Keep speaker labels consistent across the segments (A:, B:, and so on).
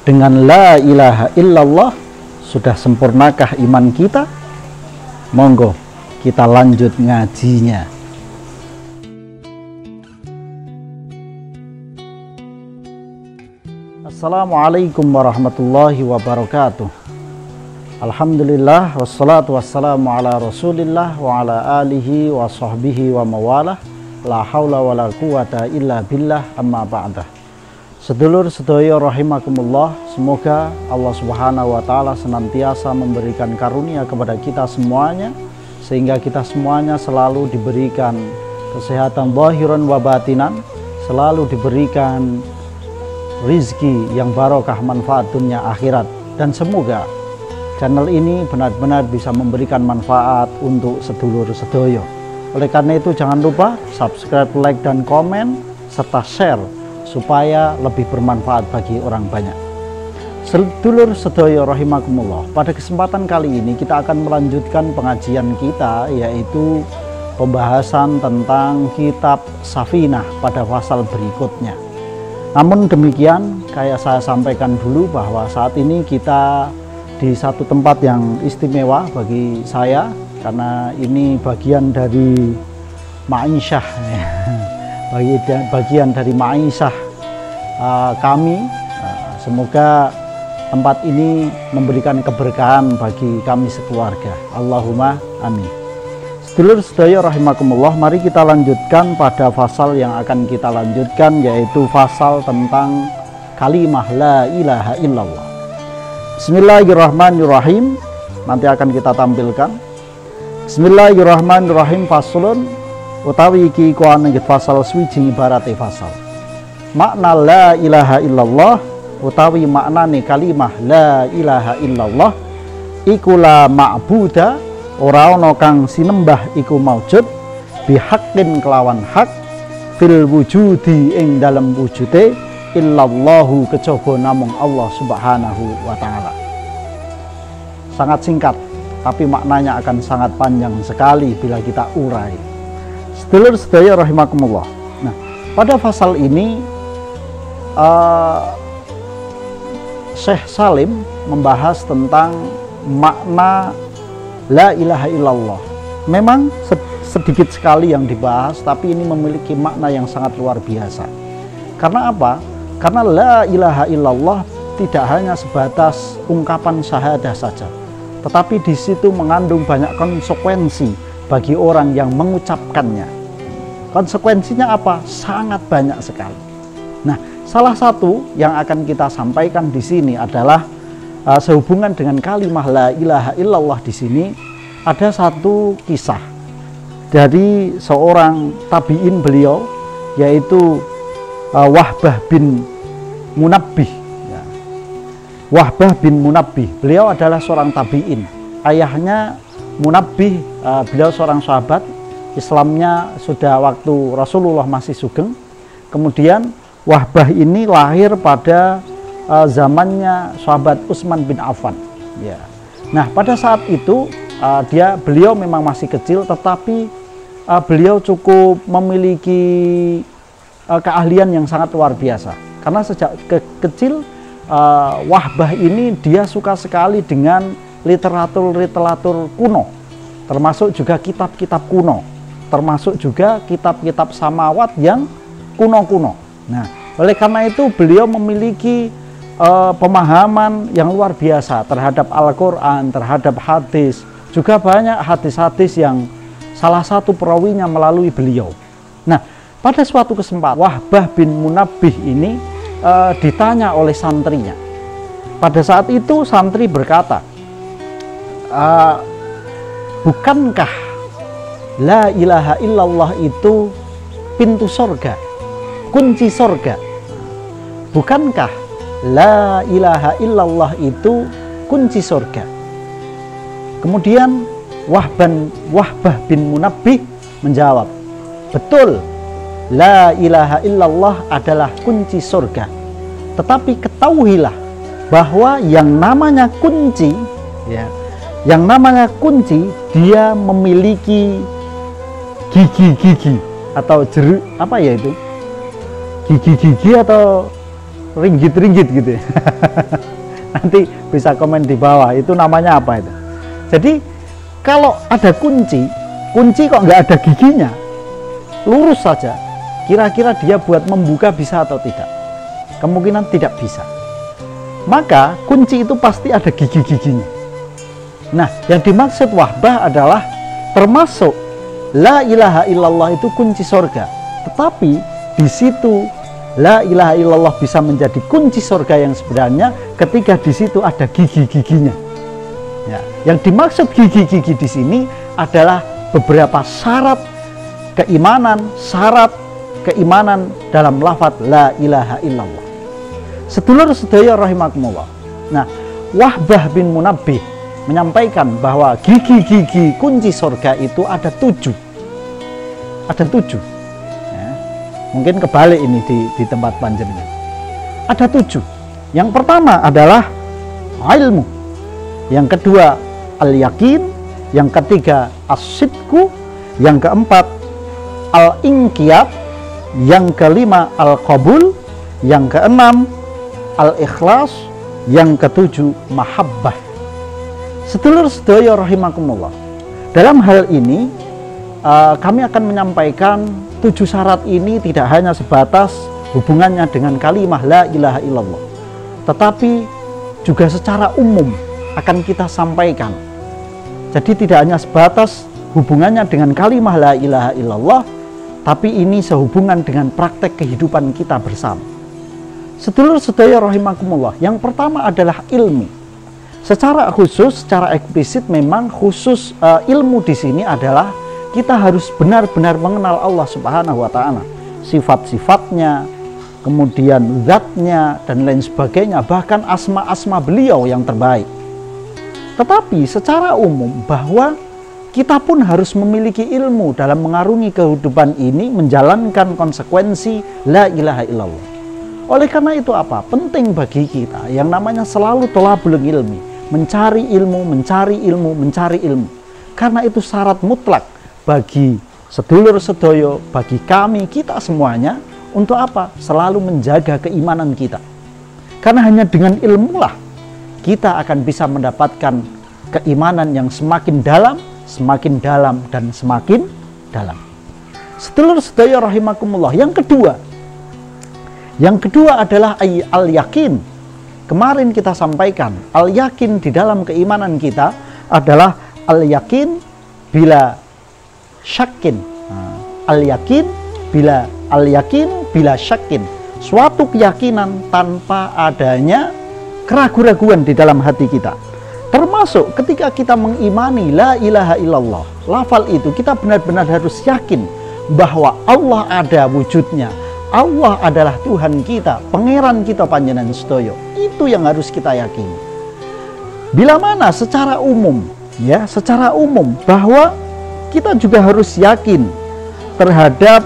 A: Dengan la ilaha illallah sudah sempurnakah iman kita? Monggo kita lanjut ngajinya. Assalamualaikum warahmatullahi wabarakatuh. Alhamdulillah wassalatu wassalamu ala rasulillah wa ala alihi wa sahbihi wa mawalah. La haula wa la quwata illa billah, amma ba'dah. Sedulur sedaya rahimakumullah, semoga Allah Subhanahu wa taala senantiasa memberikan karunia kepada kita semuanya, sehingga kita semuanya selalu diberikan kesehatan zahiran wa batinan, selalu diberikan rizki yang barokah, manfaat dunia akhirat, dan semoga channel ini benar-benar bisa memberikan manfaat untuk sedulur sedaya. Oleh karena itu jangan lupa subscribe, like, dan komen serta share supaya lebih bermanfaat bagi orang banyak. Sedulur sedaya rahimakumullah, pada kesempatan kali ini kita akan melanjutkan pengajian kita, yaitu pembahasan tentang kitab Safinah pada pasal berikutnya. Namun demikian, kayak saya sampaikan dulu bahwa saat ini kita di satu tempat yang istimewa bagi saya, karena ini bagian dari ma'isyah bagian dari ma'isyah kami. Semoga tempat ini memberikan keberkahan bagi kami sekeluarga. Allahumma amin. Sedulur sedaya rahimakumullah, mari kita lanjutkan pada pasal yang akan kita lanjutkan, yaitu pasal tentang kalimah la ilaha illallah. Bismillahirrahmanirrahim. Nanti akan kita tampilkan. Bismillahirrahmanirrahim. Faslun utawi iki iku ana fasal swiji ibarate fasal. Makna la ilaha illallah utawi maknane kalimah la ilaha illallah iku la ma'buda, ora ana kang sinembah iku maujud bihaqqin kelawan hak fil wujudi ing dalam wujude illallahu kejaba namung Allah Subhanahu wa taala. Sangat singkat tapi maknanya akan sangat panjang sekali bila kita urai. Sedulur sedaya rahimakumullah. Nah, pada pasal ini Syekh Salim membahas tentang makna la ilaha illallah. Memang sedikit sekali yang dibahas, tapi ini memiliki makna yang sangat luar biasa. Karena apa? Karena la ilaha illallah tidak hanya sebatas ungkapan syahadah saja, tetapi di situ mengandung banyak konsekuensi bagi orang yang mengucapkannya. Konsekuensinya apa? Sangat banyak sekali. Nah, salah satu yang akan kita sampaikan di sini adalah sehubungan dengan kalimah la ilaha illallah. Di sini ada satu kisah dari seorang tabi'in beliau, yaitu Wahbah bin Munabbih. Wahbah bin Munabbih, beliau adalah seorang tabi'in. Ayahnya Munabbih, beliau seorang sahabat. Islamnya sudah waktu Rasulullah masih sugeng. Kemudian Wahbah ini lahir pada zamannya sahabat Utsman bin Affan. Ya. Nah, pada saat itu beliau memang masih kecil, tetapi beliau cukup memiliki keahlian yang sangat luar biasa. Karena sejak kecil Wahbah ini dia suka sekali dengan literatur kuno, termasuk juga kitab-kitab kuno, termasuk juga kitab-kitab samawat yang kuno-kuno. Nah, oleh karena itu beliau memiliki pemahaman yang luar biasa terhadap Al-Quran, terhadap hadis. Juga banyak hadis-hadis yang salah satu perawinya melalui beliau. Nah, pada suatu kesempatan Wahbah bin Munabbih ini ditanya oleh santrinya. Pada saat itu santri berkata, bukankah la ilaha illallah itu pintu sorga, kunci sorga? Bukankah la ilaha illallah itu kunci sorga? Kemudian Wahbah bin Munabbih menjawab, betul, la ilaha illallah adalah kunci sorga. Tetapi ketahuilah bahwa yang namanya kunci, ya, yang namanya kunci dia memiliki gigi-gigi atau jeru, apa ya itu, gigi-gigi atau ringgit-ringgit gitu ya. Nanti bisa komen di bawah itu namanya apa itu. Jadi kalau ada kunci kok nggak ada giginya, lurus saja, kira-kira dia buat membuka bisa atau tidak? Kemungkinan tidak bisa. Maka kunci itu pasti ada gigi-giginya. Nah, yang dimaksud wahbah adalah termasuk la ilaha illallah itu kunci surga. Tetapi di situ la ilaha illallah bisa menjadi kunci surga yang sebenarnya ketika di situ ada gigi-giginya. Ya, yang dimaksud gigi-gigi di sini adalah beberapa syarat keimanan dalam lafadz la ilaha illallah. Sedulur sedaya rahimakumullah. Nah, Wahbah bin Munabbih menyampaikan bahwa gigi-gigi kunci surga itu ada 7. Ada 7. Ya, mungkin kebalik ini di tempat panjenengan. Ada 7. Yang pertama adalah ilmu. Yang kedua al-yakin. Yang ketiga as-sidqu. Yang keempat al-inqiyad. Yang kelima al-qabul. Yang keenam al-ikhlas. Yang ketujuh mahabbah. Sedulur sedaya rahimakumullah, dalam hal ini kami akan menyampaikan 7 syarat ini tidak hanya sebatas hubungannya dengan kalimah la ilaha illallah, tetapi juga secara umum akan kita sampaikan. Jadi tidak hanya sebatas hubungannya dengan kalimah la ilaha illallah, tapi ini sehubungan dengan praktek kehidupan kita bersama. Sedulur sedaya rahimakumullah, yang pertama adalah ilmu. Secara khusus, secara eksplisit memang khusus ilmu di sini adalah kita harus benar-benar mengenal Allah Subhanahu wa taala, sifat-sifatnya, kemudian zatnya dan lain sebagainya, bahkan asma-asma beliau yang terbaik. Tetapi secara umum bahwa kita pun harus memiliki ilmu dalam mengarungi kehidupan ini, menjalankan konsekuensi la ilaha illallah. Oleh karena itu apa? Penting bagi kita yang namanya selalu thalabul ilmi, mencari ilmu, mencari ilmu, mencari ilmu. Karena itu syarat mutlak bagi sedulur sedoyo, bagi kami, kita semuanya, untuk apa? Selalu menjaga keimanan kita. Karena hanya dengan ilmulah kita akan bisa mendapatkan keimanan yang semakin dalam, dan semakin dalam. Sedulur sedoyo rahimakumullah. Yang kedua adalah al-yakin. Kemarin kita sampaikan, al-yakin di dalam keimanan kita adalah al-yakin bila syakin. Al-yakin bila syakin. Suatu keyakinan tanpa adanya keraguan-raguan di dalam hati kita. Termasuk ketika kita mengimani la ilaha illallah, lafal itu kita benar-benar harus yakin bahwa Allah ada wujudnya. Allah adalah Tuhan kita, pangeran kita panjenengan sedaya. Itu yang harus kita yakini. Bila mana secara umum, ya, secara umum bahwa kita juga harus yakin terhadap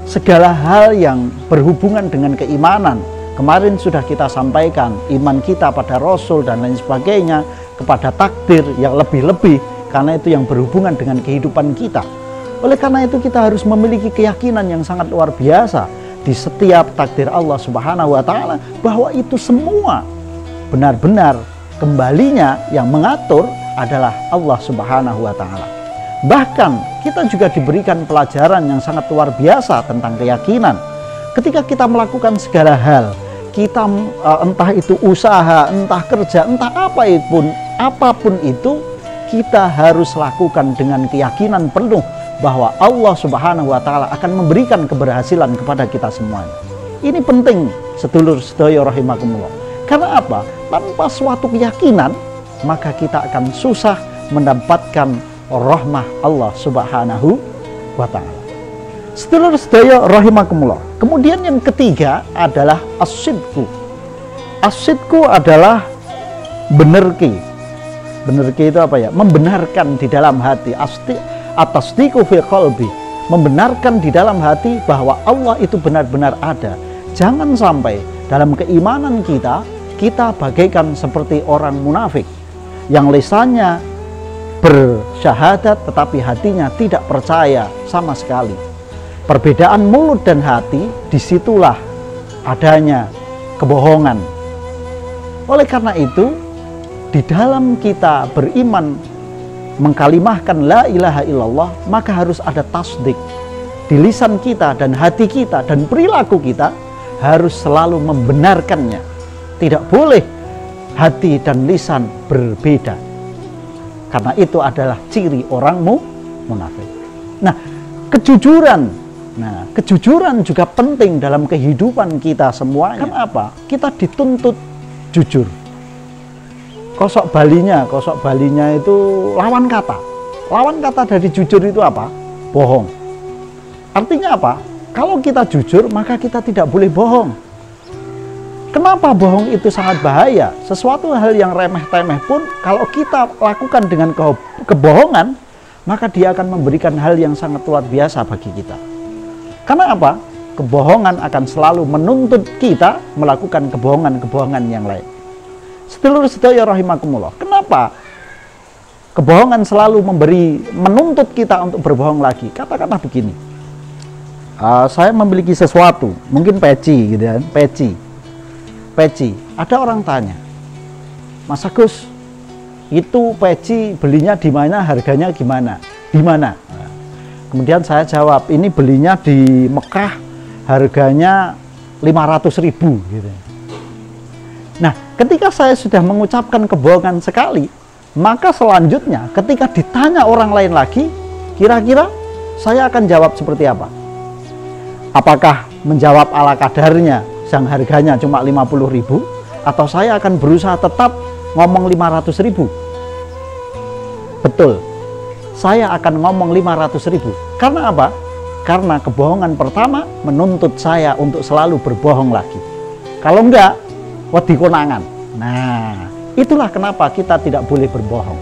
A: segala hal yang berhubungan dengan keimanan. Kemarin sudah kita sampaikan iman kita pada Rasul dan lain sebagainya, kepada takdir yang lebih-lebih, karena itu yang berhubungan dengan kehidupan kita. Oleh karena itu kita harus memiliki keyakinan yang sangat luar biasa di setiap takdir Allah Subhanahu wa taala, bahwa itu semua benar-benar kembalinya yang mengatur adalah Allah Subhanahu wa taala. Bahkan kita juga diberikan pelajaran yang sangat luar biasa tentang keyakinan. Ketika kita melakukan segala hal, kita entah itu usaha, entah kerja, entah apapun itu, kita harus lakukan dengan keyakinan penuh bahwa Allah Subhanahu wa taala akan memberikan keberhasilan kepada kita semuanya. Ini penting, sedulur sedaya rahimakumullah. Karena apa? Tanpa suatu keyakinan, maka kita akan susah mendapatkan rahmah Allah Subhanahu wa taala. Sedulur sedaya rahimakumullah. Kemudian yang ketiga adalah as-sidqu. As-sidqu adalah benerki. Benerki itu apa ya? Membenarkan di dalam hati. At-tasdiqu fi qalbi, membenarkan di dalam hati bahwa Allah itu benar-benar ada. Jangan sampai dalam keimanan kita bagaikan seperti orang munafik yang lisannya bersyahadat tetapi hatinya tidak percaya sama sekali. Perbedaan mulut dan hati, disitulah adanya kebohongan. Oleh karena itu, di dalam kita beriman mengkalimahkan la ilaha illallah, maka harus ada tasdik di lisan kita dan hati kita dan perilaku kita harus selalu membenarkannya. Tidak boleh hati dan lisan berbeda, karena itu adalah ciri orang munafik. Nah, kejujuran juga penting dalam kehidupan kita semuanya. Kenapa? Kita dituntut jujur. Kosok balinya itu lawan kata. Lawan kata dari jujur itu apa? Bohong. Artinya apa? Kalau kita jujur, maka kita tidak boleh bohong. Kenapa bohong itu sangat bahaya? Sesuatu hal yang remeh-temeh pun kalau kita lakukan dengan kebohongan, maka dia akan memberikan hal yang sangat luar biasa bagi kita. Karena apa? Kebohongan akan selalu menuntut kita melakukan kebohongan-kebohongan yang lain. Sedulur sedaya rahimakumullah, kenapa kebohongan selalu menuntut kita untuk berbohong lagi? Katakanlah begini, saya memiliki sesuatu, mungkin peci gitu kan, peci. Ada orang tanya, Mas Agus, itu peci belinya di mana, harganya gimana? Di mana? Kemudian saya jawab, ini belinya di Mekah, harganya 500.000 gitu. Nah, ketika saya sudah mengucapkan kebohongan sekali, maka selanjutnya ketika ditanya orang lain lagi, kira-kira saya akan jawab seperti apa? Apakah menjawab ala kadarnya yang harganya cuma 50.000, atau saya akan berusaha tetap ngomong 500.000? Betul, saya akan ngomong 500.000. Karena apa? Karena kebohongan pertama menuntut saya untuk selalu berbohong lagi. Kalau enggak, wedi konangan. Nah, itulah kenapa kita tidak boleh berbohong.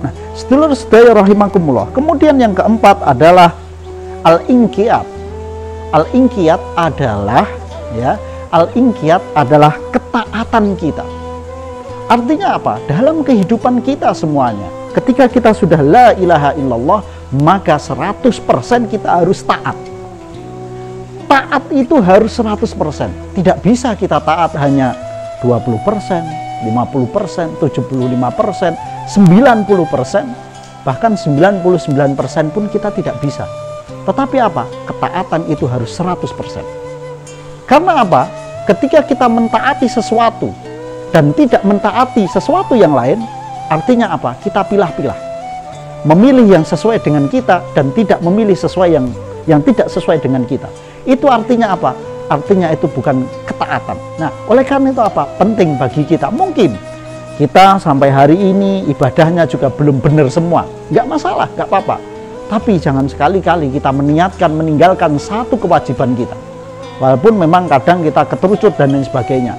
A: Nah, sedulur sedaya rahimakumullah. Kemudian yang keempat adalah al-inqiyat. Al-inqiyat adalah ketaatan kita. Artinya apa? Dalam kehidupan kita semuanya, ketika kita sudah la ilaha illallah, maka 100% kita harus taat. Taat itu harus 100%. Tidak bisa kita taat hanya 20%, 50%, 75%, 90%, bahkan 99% pun kita tidak bisa. Tetapi apa? Ketaatan itu harus 100%. Karena apa? Ketika kita mentaati sesuatu dan tidak mentaati sesuatu yang lain, artinya apa? Kita pilah-pilah. Memilih yang sesuai dengan kita dan tidak memilih sesuai yang tidak sesuai dengan kita. Itu artinya apa? Artinya itu bukan ketaatan. Nah, oleh karena itu apa? Penting bagi kita. Mungkin kita sampai hari ini ibadahnya juga belum benar semua. Nggak masalah, nggak apa-apa. Tapi jangan sekali-kali kita meniatkan meninggalkan satu kewajiban kita. Walaupun memang kadang kita keterucut dan lain sebagainya.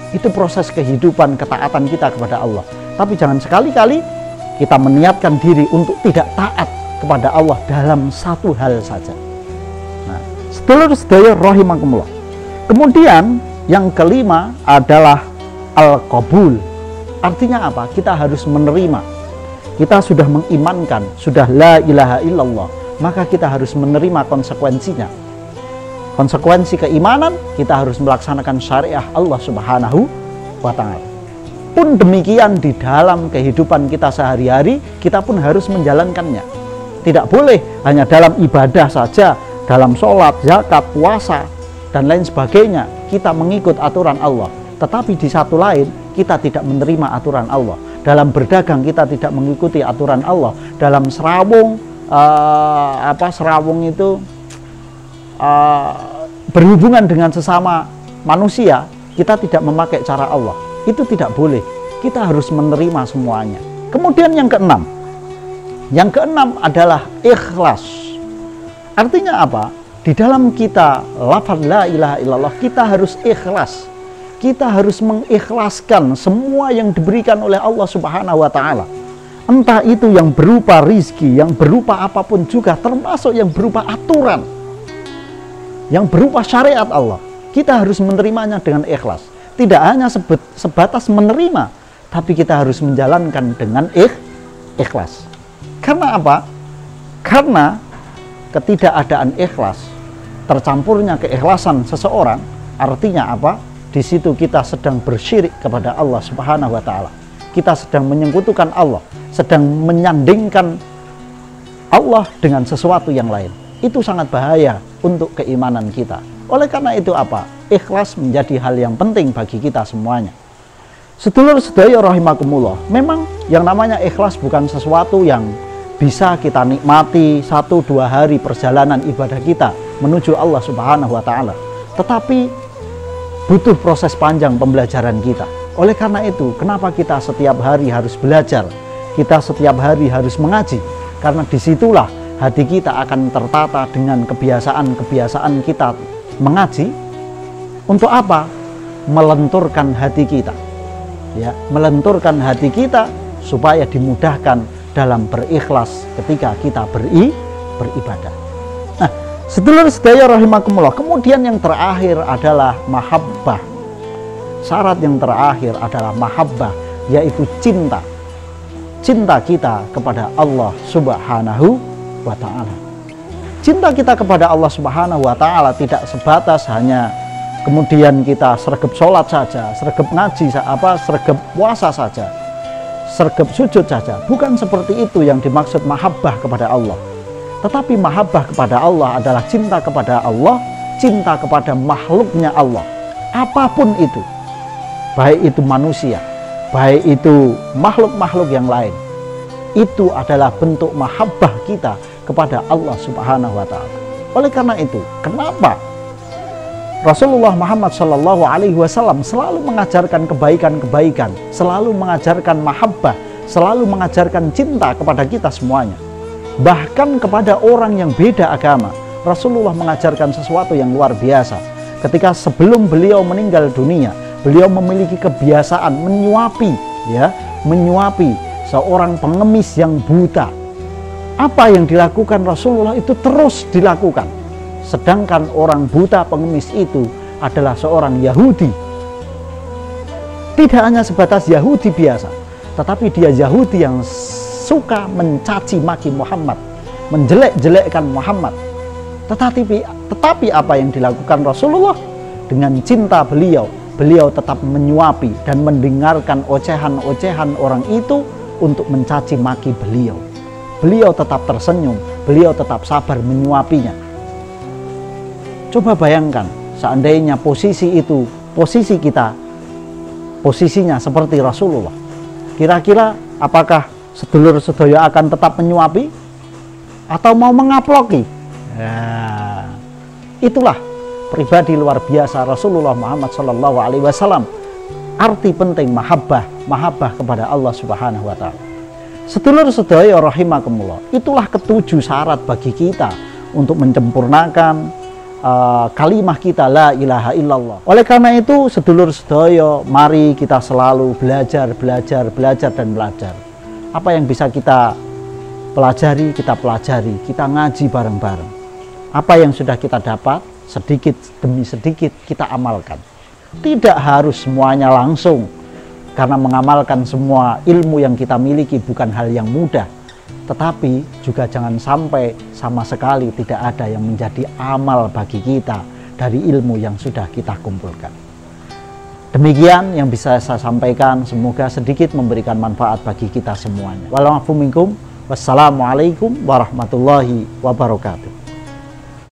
A: Itu proses kehidupan ketaatan kita kepada Allah. Tapi jangan sekali-kali kita meniatkan diri untuk tidak taat kepada Allah dalam satu hal saja. Nah, sedulur sedaya rahimakumullah. Kemudian yang kelima adalah al-qabul. Artinya apa? Kita harus menerima. Kita sudah mengimankan, sudah la ilaha illallah, maka kita harus menerima konsekuensinya. Konsekuensi keimanan, kita harus melaksanakan syariah Allah Subhanahu wa ta'ala. Pun demikian di dalam kehidupan kita sehari-hari, kita pun harus menjalankannya. Tidak boleh hanya dalam ibadah saja, dalam sholat, zakat, puasa, dan lain sebagainya kita mengikut aturan Allah, tetapi di satu lain kita tidak menerima aturan Allah. Dalam berdagang kita tidak mengikuti aturan Allah. Dalam serawung serawung itu berhubungan dengan sesama manusia, kita tidak memakai cara Allah. Itu tidak boleh. Kita harus menerima semuanya. Kemudian yang keenam adalah ikhlas. Artinya apa? Di dalam kita lafaz la ilaha illallah, kita harus ikhlas. Kita harus mengikhlaskan semua yang diberikan oleh Allah Subhanahu wa ta'ala. Entah itu yang berupa rizki, yang berupa apapun juga, termasuk yang berupa aturan, yang berupa syariat Allah. Kita harus menerimanya dengan ikhlas. Tidak hanya sebatas menerima, tapi kita harus menjalankan dengan ikhlas. Karena apa? Karena ketidakadaan ikhlas, tercampurnya keikhlasan seseorang, artinya apa? di situ kita sedang bersyirik kepada Allah Subhanahu wa Ta'ala. Kita sedang menyekutukan Allah, sedang menyandingkan Allah dengan sesuatu yang lain. Itu sangat bahaya untuk keimanan kita. Oleh karena itu apa? Ikhlas menjadi hal yang penting bagi kita semuanya. Sedulur sedaya rahimakumullah, memang yang namanya ikhlas bukan sesuatu yang bisa kita nikmati 1-2 hari perjalanan ibadah kita menuju Allah Subhanahu wa Ta'ala. Tetapi butuh proses panjang pembelajaran kita. Oleh karena itu, kenapa kita setiap hari harus belajar? Kita setiap hari harus mengaji. Karena disitulah hati kita akan tertata dengan kebiasaan-kebiasaan kita mengaji. Untuk apa? Melenturkan hati kita. Ya, melenturkan hati kita supaya dimudahkan dalam berikhlas ketika kita beribadah. Nah, sedulur sedaya rahimakumullah, kemudian yang terakhir adalah mahabbah. Syarat yang terakhir adalah mahabbah, yaitu cinta. Cinta kita kepada Allah Subhanahu wa Ta'ala. Cinta kita kepada Allah Subhanahu wa Ta'ala tidak sebatas hanya kemudian kita sregep sholat saja, sregep ngaji, sregep puasa saja, sregep sujud saja. Bukan seperti itu yang dimaksud mahabbah kepada Allah. Tetapi mahabbah kepada Allah adalah cinta kepada Allah, cinta kepada makhluknya Allah. Apapun itu, baik itu manusia, baik itu makhluk-makhluk yang lain, itu adalah bentuk mahabbah kita kepada Allah Subhanahu wa Ta'ala. Oleh karena itu, kenapa Rasulullah Muhammad SAW selalu mengajarkan kebaikan-kebaikan, selalu mengajarkan mahabbah, selalu mengajarkan cinta kepada kita semuanya. Bahkan kepada orang yang beda agama, Rasulullah mengajarkan sesuatu yang luar biasa. Ketika sebelum beliau meninggal dunia, beliau memiliki kebiasaan menyuapi seorang pengemis yang buta. Apa yang dilakukan Rasulullah itu terus dilakukan. Sedangkan orang buta pengemis itu adalah seorang Yahudi. Tidak hanya sebatas Yahudi biasa, tetapi dia Yahudi yang suka mencaci maki Muhammad, menjelek-jelekkan Muhammad. Tetapi apa yang dilakukan Rasulullah? Dengan cinta beliau tetap menyuapi dan mendengarkan ocehan-ocehan orang itu untuk mencaci maki beliau. Beliau tetap tersenyum, beliau tetap sabar menyuapinya. Coba bayangkan, seandainya posisi kita, posisinya seperti Rasulullah. Kira-kira apakah sedulur sedaya akan tetap menyuapi? Atau mau mengaploki? Nah, itulah pribadi luar biasa Rasulullah Muhammad SAW. Arti penting mahabbah kepada Allah Subhanahu wa Ta'ala. Sedulur sedaya rahimakumullah, itulah ketujuh syarat bagi kita untuk menyempurnakan kalimah kita la ilaha illallah. Oleh karena itu, sedulur sedaya, mari kita selalu belajar dan belajar. Apa yang bisa kita pelajari, kita ngaji bareng-bareng. Apa yang sudah kita dapat, sedikit demi sedikit kita amalkan. Tidak harus semuanya langsung, karena mengamalkan semua ilmu yang kita miliki bukan hal yang mudah. Tetapi juga jangan sampai sama sekali tidak ada yang menjadi amal bagi kita dari ilmu yang sudah kita kumpulkan. Demikian yang bisa saya sampaikan, semoga sedikit memberikan manfaat bagi kita semuanya. Wassalamualaikum warahmatullahi wabarakatuh.